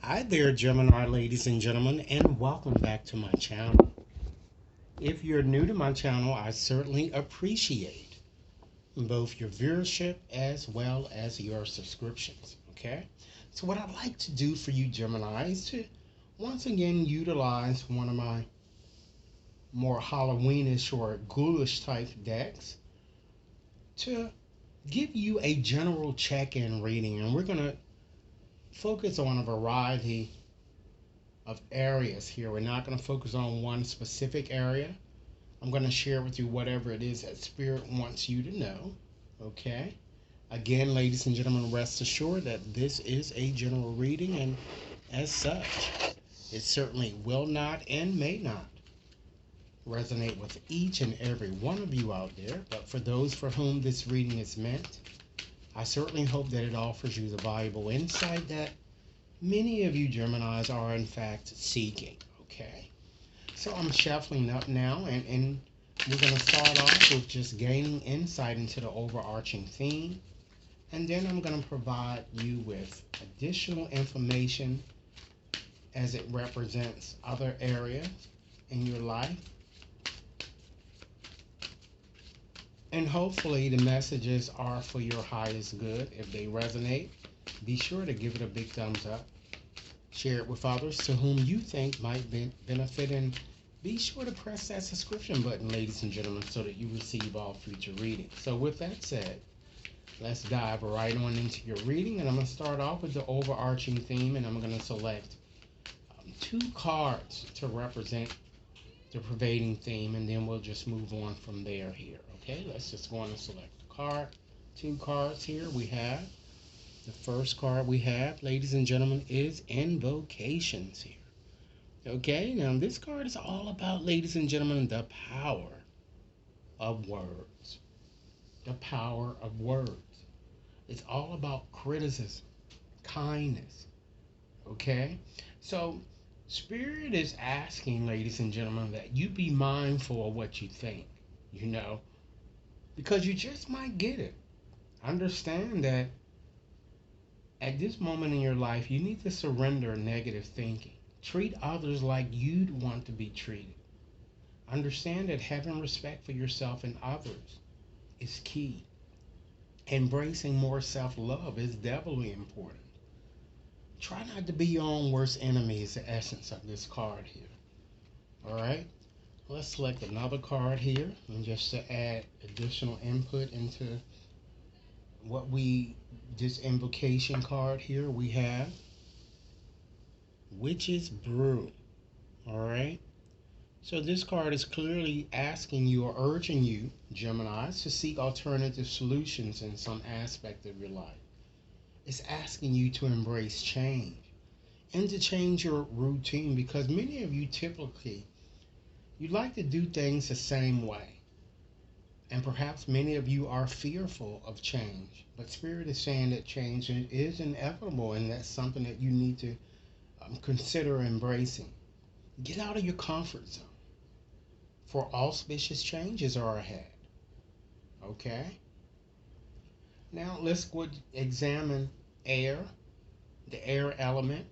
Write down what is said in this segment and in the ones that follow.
Hi there, Gemini ladies and gentlemen, and welcome back to my channel. If you're new to my channel, I certainly appreciate both your viewership as well as your subscriptions. Okay, so what I'd like to do for you, Gemini, is to once again utilize one of my more Halloweenish or ghoulish type decks to give you a general check-in reading, and we're going to focus on a variety of areas here. We're not going to focus on one specific area. I'm going to share with you whatever it is that Spirit wants you to know. Okay? Again, ladies and gentlemen, rest assured that this is a general reading, and as such, it certainly will not and may not resonate with each and every one of you out there. But for those for whom this reading is meant, I certainly hope that it offers you the valuable insight that many of you Geminis are in fact seeking. Okay, so I'm shuffling up now, and we're going to start off with just gaining insight into the overarching theme, and then I'm going to provide you with additional information as it represents other areas in your life, and hopefully the messages are for your highest good. If they resonate, be sure to give it a big thumbs up. Share it with others to whom you think might benefit, and be sure to press that subscription button, ladies and gentlemen, so that you receive all future readings. So with that said, let's dive right on into your reading, and I'm going to start off with the overarching theme, and I'm going to select two cards to represent the pervading theme, and then we'll just move on from there here. Okay, let's just go on and select the card. Two cards here we have. The first card we have, ladies and gentlemen, is Invocations here. Okay, now this card is all about, ladies and gentlemen, the power of words. The power of words. It's all about criticism, kindness. Okay, so Spirit is asking, ladies and gentlemen, that you be mindful of what you think, because you just might get it. Understand that at this moment in your life, you need to surrender negative thinking. Treat others like you'd want to be treated. Understand that having respect for yourself and others is key. Embracing more self-love is doubly important. Try not to be your own worst enemy is the essence of this card here. Alright? Let's select another card here, and just to add additional input into this invocation card here, we have Witch's Brew. Alright? So this card is clearly asking you or urging you, Geminis, to seek alternative solutions in some aspect of your life. It's asking you to embrace change and to change your routine, because many of you typically, you like to do things the same way. And perhaps many of you are fearful of change. But Spirit is saying that change is inevitable, and that's something that you need to consider embracing. Get out of your comfort zone, for auspicious changes are ahead. Okay? Now let's go examine air, the air element.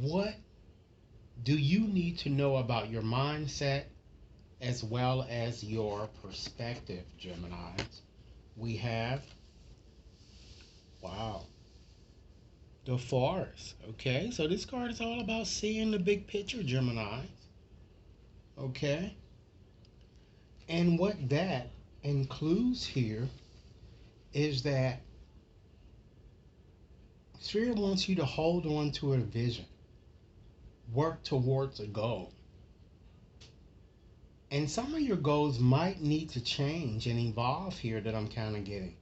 What do you need to know about your mindset as well as your perspective, Geminis? We have, wow, the forest. Okay, so this card is all about seeing the big picture, Geminis. Okay, and what that includes here is that Spirit wants you to hold on to a vision, work towards a goal. And some of your goals might need to change and evolve here, that I'm kind of getting.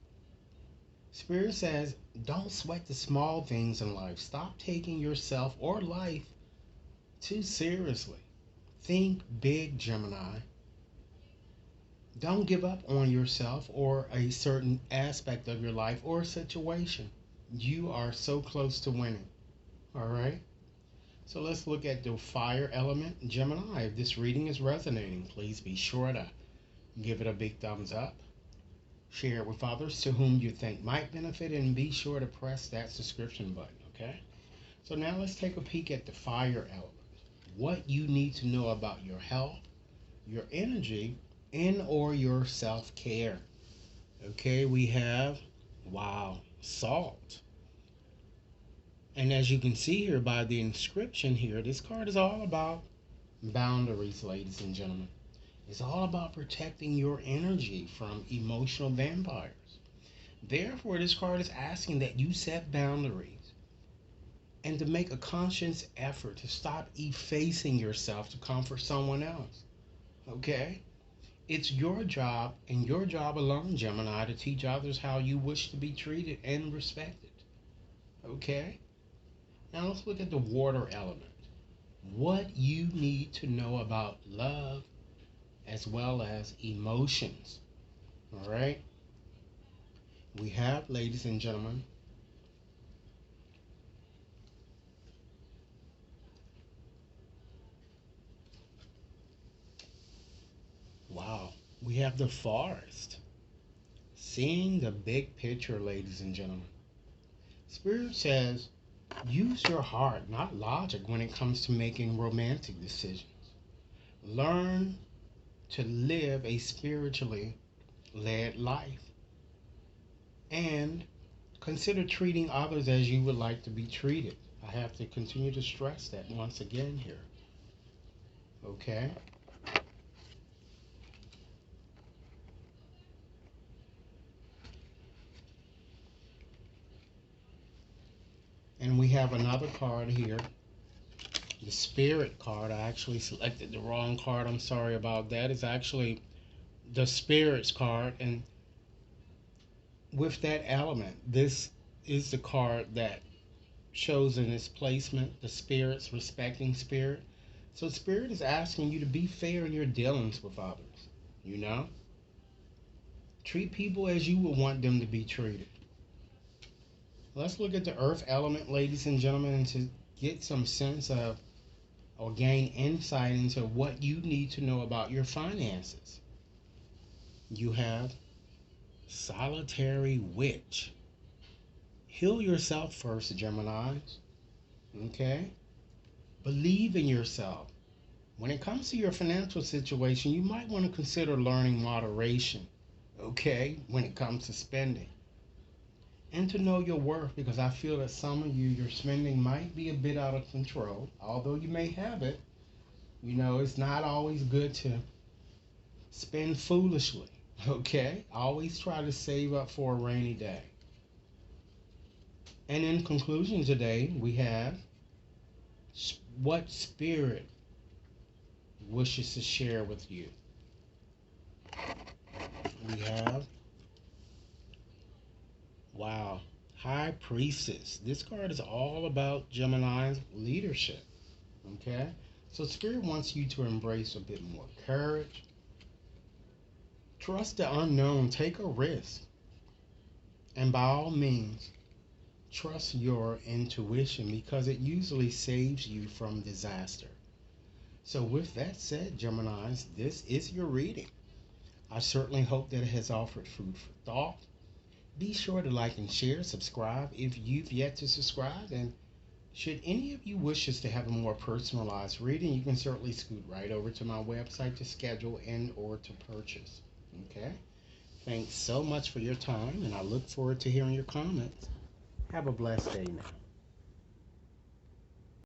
Spirit says, don't sweat the small things in life. Stop taking yourself or life too seriously. Think big, Gemini. Don't give up on yourself or a certain aspect of your life or situation. You are so close to winning. All right? So let's look at the fire element, Gemini. If this reading is resonating, please be sure to give it a big thumbs up. Share it with others to whom you think might benefit, and be sure to press that subscription button, okay? So now let's take a peek at the fire element. What you need to know about your health, your energy, and or your self-care. Okay, we have, wow, salt. And as you can see here by the inscription here, this card is all about boundaries, ladies and gentlemen. It's all about protecting your energy from emotional vampires. Therefore, this card is asking that you set boundaries and to make a conscious effort to stop effacing yourself to comfort someone else. Okay? It's your job and your job alone, Gemini, to teach others how you wish to be treated and respected. Okay? Now let's look at the water element. What you need to know about love as well as emotions. All right? We have, ladies and gentlemen, wow, we have the forest. Seeing the big picture, ladies and gentlemen. Spirit says, use your heart, not logic, when it comes to making romantic decisions. Learn to live a spiritually led life. And consider treating others as you would like to be treated. I have to continue to stress that once again here. Okay? And we have another card here, the Spirit card. I actually selected the wrong card. I'm sorry about that. It's actually the Spirit's card. And with that element, this is the card that shows in its placement the Spirit's respecting Spirit. So Spirit is asking you to be fair in your dealings with others. You know? Treat people as you would want them to be treated. Let's look at the earth element, ladies and gentlemen, and to get some sense of or gain insight into what you need to know about your finances. You have solitary witch. Heal yourself first, Geminis. Okay? Believe in yourself. When it comes to your financial situation, you might want to consider learning moderation. Okay? When it comes to spending. And to know your worth, because I feel that some of you, your spending might be a bit out of control. Although you may have it, you know, it's not always good to spend foolishly. Okay? Always try to save up for a rainy day. And in conclusion today, we have what spirit wishes to share with you. We have, wow, High Priestess. This card is all about Gemini's leadership. Okay? So Spirit wants you to embrace a bit more courage. Trust the unknown. Take a risk. And by all means, trust your intuition because it usually saves you from disaster. So with that said, Geminis, this is your reading. I certainly hope that it has offered food for thought. Be sure to like and share, subscribe if you've yet to subscribe, and should any of you wishes to have a more personalized reading, you can certainly scoot right over to my website to schedule and or to purchase. Okay? Thanks so much for your time, and I look forward to hearing your comments. Have a blessed day now.